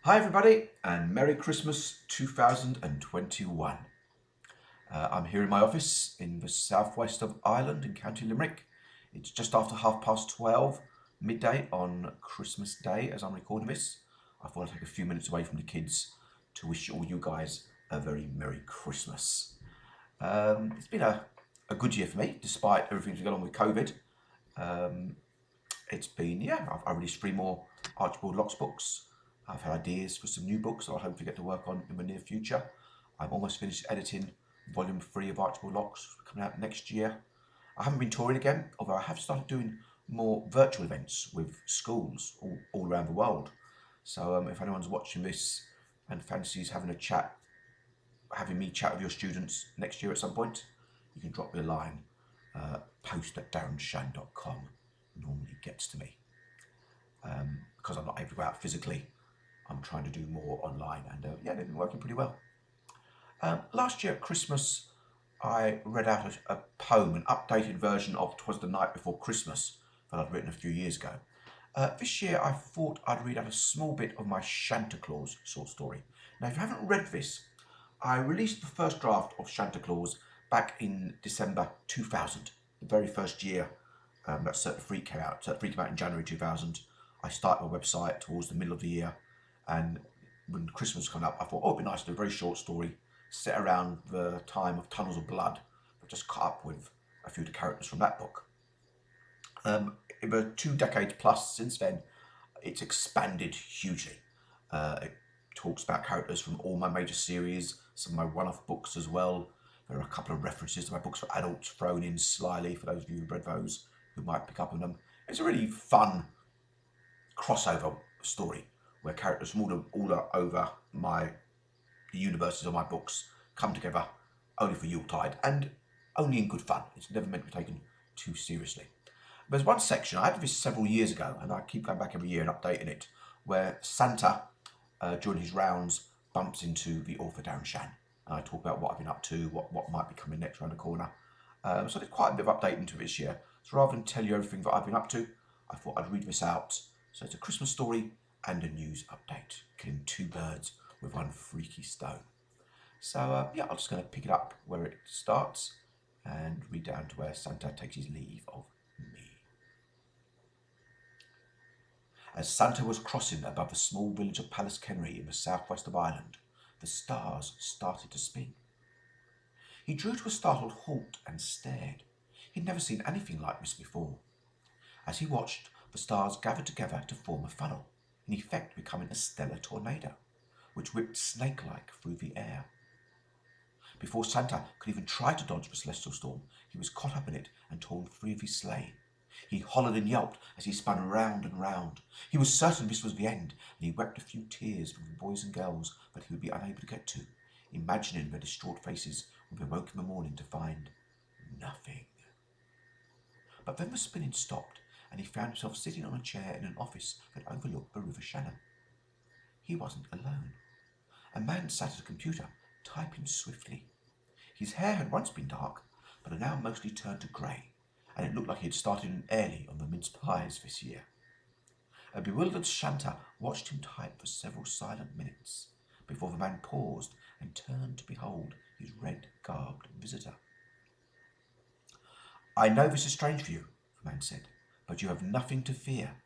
Hi everybody and Merry Christmas 2021. I'm here in my office in the southwest of Ireland in County Limerick. It's just after 12:30 midday on Christmas Day as I'm recording this. I thought I'd take a few minutes away from the kids to wish all you guys a very Merry Christmas. It's been a good year for me despite everything that's going on with COVID. Um, it's been, I've released 3 more Archibald Locks books. I've had ideas for some new books that I'll hopefully get to work on in the near future. I'm almost finished editing volume 3 of Archibald Locks, coming out next year. I haven't been touring again, although I have started doing more virtual events with schools all around the world. So if anyone's watching this and fancies having me chat with your students next year at some point, you can drop me a line. Post at darrenshan.com normally gets to me. Because I'm not able to go out physically, I'm trying to do more online, and they've been working pretty well. Last year at Christmas, I read out a poem, an updated version of "'Twas the Night Before Christmas" that I'd written a few years ago. This year, I thought I'd read out a small bit of my Shanta Claus short story. Now, if you haven't read this, I released the first draft of Shanta Claus back in December 2000, the very first year that Certain Freak came out. Certain Freak came out in January 2000. I started my website towards the middle of the year, and when Christmas was coming up, I thought, it'd be nice to do a very short story set around the time of Tunnels of Blood, but just cut up with a few of the characters from that book. In the 2 decades plus since then, it's expanded hugely. It talks about characters from all my major series, some of my one-off books as well. There are a couple of references to my books for adults thrown in slyly for those of you who've read those who might pick up on them. It's a really fun crossover story where characters from all over the universes of my books come together only for Yuletide and only in good fun. It's never meant to be taken too seriously. There's one section, I had this several years ago, and I keep going back every year and updating it, where Santa, during his rounds, bumps into the author Darren Shan. And I talk about what I've been up to, what might be coming next around the corner. So there's quite a bit of updating to this year. So rather than tell you everything that I've been up to, I thought I'd read this out. So it's a Christmas story and a news update, killing 2 birds with 1 freaky stone. So I'm just going to pick it up where it starts and read down to where Santa takes his leave of me. As Santa was crossing above the small village of Pallaskenry in the southwest of Ireland, the stars started to spin. He drew to a startled halt and stared. He'd never seen anything like this before. As he watched, the stars gathered together to form a funnel, in effect becoming a stellar tornado, which whipped snake-like through the air. Before Santa could even try to dodge the celestial storm, he was caught up in it and torn free of his sleigh. He hollered and yelped as he spun round and round. He was certain this was the end, and he wept a few tears for the boys and girls that he would be unable to get to, imagining their distraught faces when they woke in the morning to find nothing. But then the spinning stopped, and he found himself sitting on a chair in an office that overlooked the River Shannon. He wasn't alone. A man sat at a computer, typing swiftly. His hair had once been dark, but had now mostly turned to grey, and it looked like he had started an early on the mince pies this year. A bewildered Shanta watched him type for several silent minutes, before the man paused and turned to behold his red-garbed visitor. "I know this is strange for you," the man said, "but you have nothing to fear.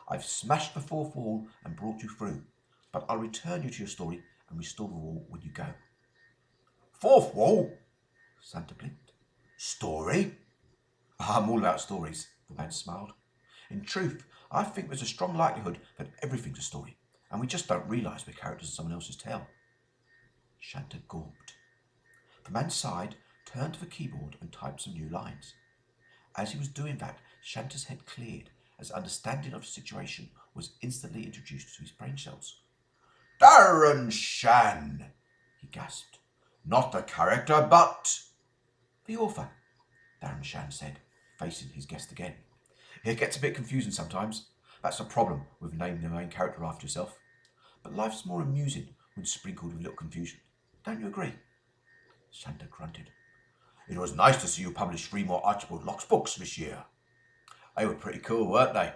I've smashed the 4th wall and brought you through, but I'll return you to your story and restore the wall when you go." "4th wall?" Santa blinked. "Story?" "I'm all about stories," the man smiled. "In truth, I think there's a strong likelihood that everything's a story, and we just don't realise we're characters in someone else's tale." Shanta gulped. The man sighed, turned to the keyboard and typed some new lines. As he was doing that, Shanta's head cleared, as understanding of the situation was instantly introduced to his brain cells. "Darren Shan!" he gasped. "Not the character, but—" "The author," Darren Shan said, facing his guest again. "It gets a bit confusing sometimes. That's the problem with naming the main character after yourself. But life's more amusing when sprinkled with a little confusion. Don't you agree?" Shanta grunted. "It was nice to see you publish 3 more Archibald Locks books this year." "They were pretty cool, weren't they?"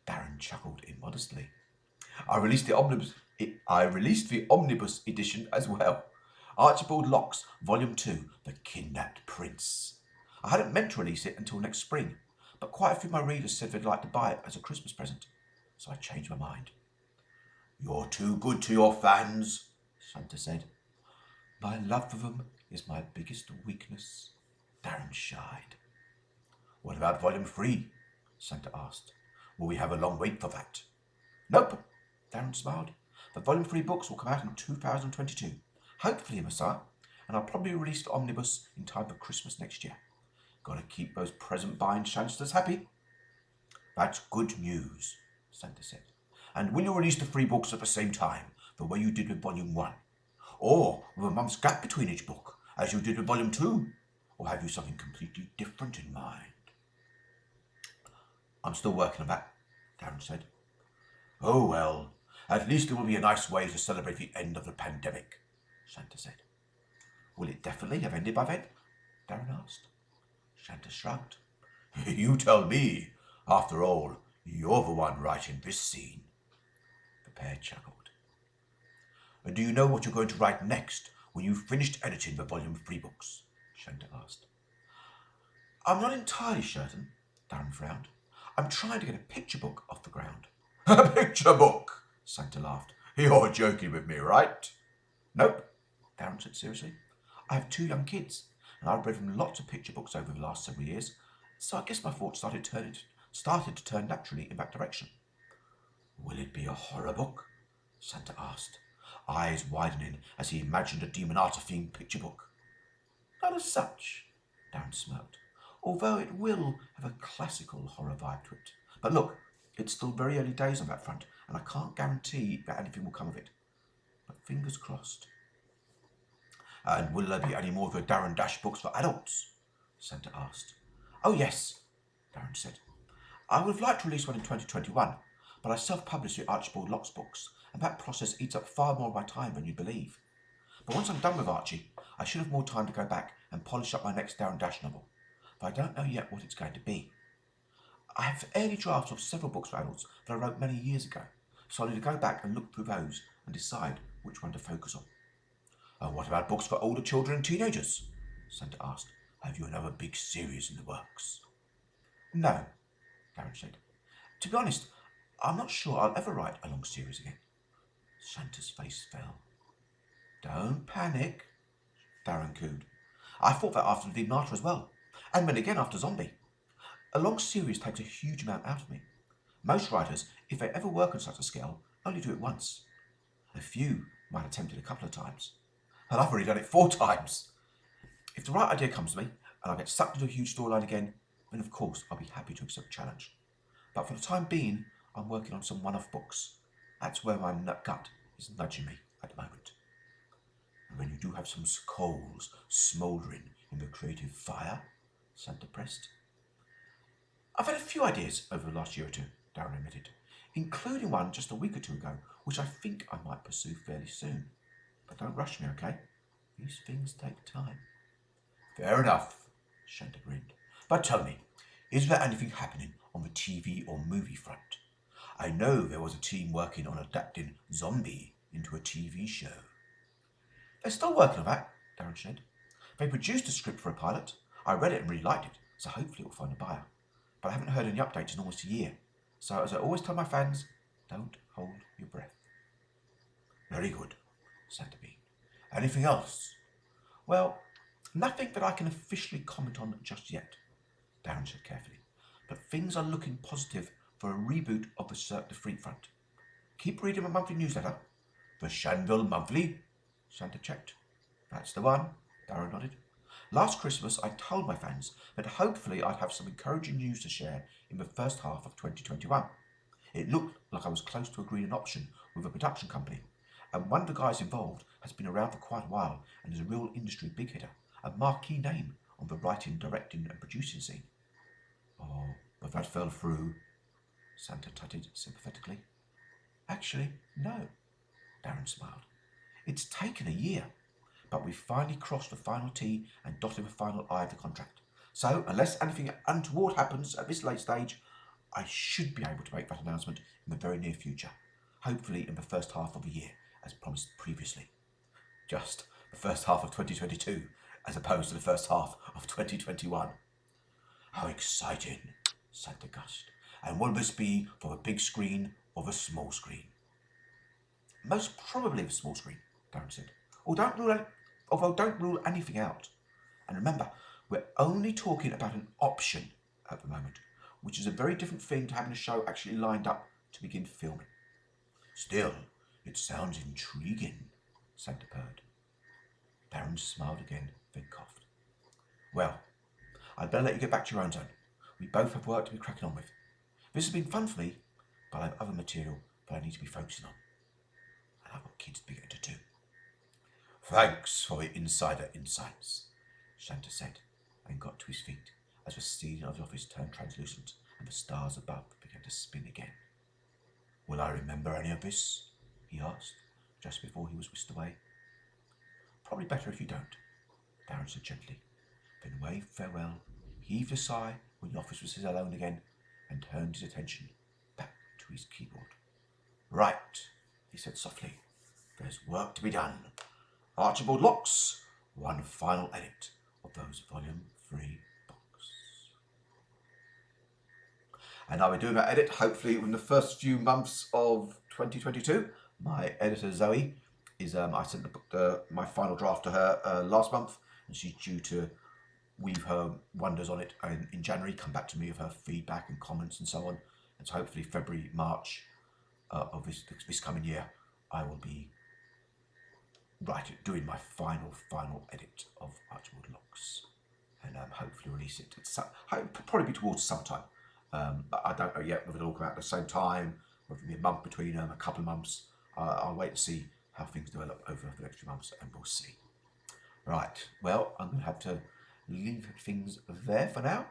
Darren chuckled immodestly. "I released the omnibus I released the omnibus edition as well. Archibald Locke's Volume 2, The Kidnapped Prince. I hadn't meant to release it until next spring, but quite a few of my readers said they'd like to buy it as a Christmas present, so I changed my mind. You're too good to your fans, Shanta said. My love for them is my biggest weakness, Darren shied. What about Volume 3? Shanta asked. Will we have a long wait for that? Nope, Darren smiled. The Volume 3 books will come out in 2022. Hopefully, Messiah, and I'll probably release the omnibus in time for Christmas next year. Gotta keep those present buying Shansters happy. That's good news, Santa said. And will you release the 3 books at the same time, the way you did with Volume 1? Or with a month's gap between each book, as you did with Volume 2? Or have you something completely different in mind? I'm still working on that, Darren said. Oh well, at least it will be a nice way to celebrate the end of the pandemic, Shanta said. Will it definitely have ended by then? Darren asked. Shanta shrugged. You tell me. After all, you're the one writing this scene. The pair chuckled. Do you know what you're going to write next when you've finished editing the Volume 3 books? Shanta asked. I'm not entirely certain, Darren frowned. I'm trying to get a picture book off the ground. A picture book? Santa laughed. You're joking with me, right? Nope, Darren said seriously. I have 2 young kids, and I've read them lots of picture books over the last several years, so I guess my thoughts started to turn naturally in that direction. Will it be a horror book? Santa asked, eyes widening as he imagined a Demonata-themed picture book. Not as such, Darren smirked, although it will have a classical horror vibe to it. But look, it's still very early days on that front, and I can't guarantee that anything will come of it. But fingers crossed. And will there be any more of the Darren Dash books for adults? Santa asked. Oh yes, Darren said. I would have liked to release one in 2021, but I self-published the Archibald Locke's books, and that process eats up far more of my time than you'd believe. But once I'm done with Archie, I should have more time to go back and polish up my next Darren Dash novel, but I don't know yet what it's going to be. I have early drafts of several books for adults that I wrote many years ago, so I need to go back and look through those and decide which one to focus on. And what about books for older children and teenagers? Santa asked. Have you another big series in the works? No, Darren said. To be honest, I'm not sure I'll ever write a long series again. Shanta's face fell. Don't panic, Darren cooed. I thought that after the Demonata as well, and then again after Zombie. A long series takes a huge amount out of me. Most writers, if they ever work on such a scale, only do it once. A few might attempt it a couple of times. And I've already done it 4 times. If the right idea comes to me, and I get sucked into a huge storyline again, then of course I'll be happy to accept the challenge. But for the time being, I'm working on some one-off books. That's where my gut is nudging me at the moment. And when you do have some coals smouldering in the creative fire, Santa pressed. I've had a few ideas over the last year or 2, Darren admitted, including one just a week or 2 ago, which I think I might pursue fairly soon. But don't rush me, okay? These things take time. Fair enough, Shanta grinned. But tell me, is there anything happening on the TV or movie front? I know there was a team working on adapting Zombie into a TV show. They're still working on that, Darren said. They produced a script for a pilot. I read it and really liked it, so hopefully it will find a buyer. But I haven't heard any updates in almost a year. So as I always tell my fans, don't hold your breath. Very good, Santa beamed. Anything else? Well, nothing that I can officially comment on just yet, Darren said carefully. But things are looking positive for a reboot of the Cirque du Freak front. Keep reading my monthly newsletter. The Shanville Monthly? Santa checked. That's the one, Darren nodded. Last Christmas, I told my fans that hopefully I'd have some encouraging news to share in the first half of 2021. It looked like I was close to agreeing an option with a production company, and one of the guys involved has been around for quite a while and is a real industry big hitter, a marquee name on the writing, directing and producing scene. Oh, but that fell through, Santa tutted sympathetically. Actually, no, Darren smiled. It's taken a year, but we've finally crossed the final T and dotted the final I of the contract. So, unless anything untoward happens at this late stage, I should be able to make that announcement in the very near future. hopefully in the first half of the year, as promised previously. Just the first half of 2022, as opposed to the first half of 2021. How exciting, Santa gushed. And will this be for the big screen or the small screen? Most probably the small screen, Darren said. Although don't rule anything out. And remember, we're only talking about an option at the moment, which is a very different thing to having a show actually lined up to begin filming. Still, it sounds intriguing, Santa purred. Darren smiled again, then coughed. Well, I'd better let you get back to your own zone. We both have work to be cracking on with. This has been fun for me, but I have other material that I need to be focusing on. And I've got kids to be getting to do. Thanks for the insider insights, Shanta said, and got to his feet as the ceiling of the office turned translucent and the stars above began to spin again. Will I remember any of this? He asked, just before he was whisked away. Probably better if you don't, Darren said gently, then waved farewell, heaved a sigh when the office was alone again, and turned his attention back to his keyboard. Right, he said softly, there's work to be done. Archibald Locks, one final edit of those Volume 3 books. And I'll be doing that edit hopefully in the first few months of 2022. My editor Zoe is, I sent my final draft to her last month, and she's due to weave her wonders on it in January, come back to me with her feedback and comments and so on. And so hopefully February, March of this coming year, I will be doing my final edit of Archibald Locks, and hopefully release it. It's probably be towards summertime. But I don't know yet whether it'll all come out at the same time, whether it'll be a month between them, a couple of months. I'll wait and see how things develop over the next few months, and we'll see. Right, well, I'm going to have to leave things there for now.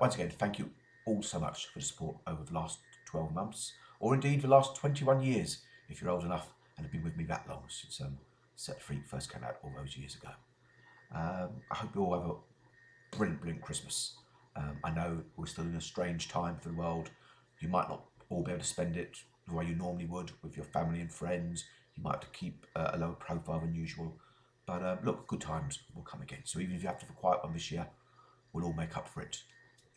Once again, thank you all so much for the support over the last 12 months, or indeed the last 21 years, if you're old enough and have been with me that long since Set Free first came out all those years ago. I hope you all have a brilliant Christmas. I know we're still in a strange time for the world. You might not all be able to spend it the way you normally would with your family and friends. You might have to keep a lower profile than usual. But look, good times will come again. So even if you have to have a quiet one this year, we'll all make up for it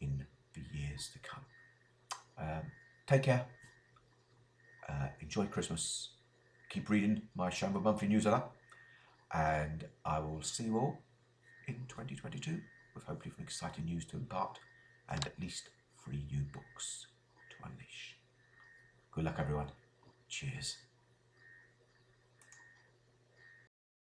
in the years to come. Take care. Enjoy Christmas. Keep reading my Shamba Monthly newsletter. And I will see you all in 2022 with hopefully some exciting news to impart and at least 3 new books to unleash. Good luck, everyone. Cheers.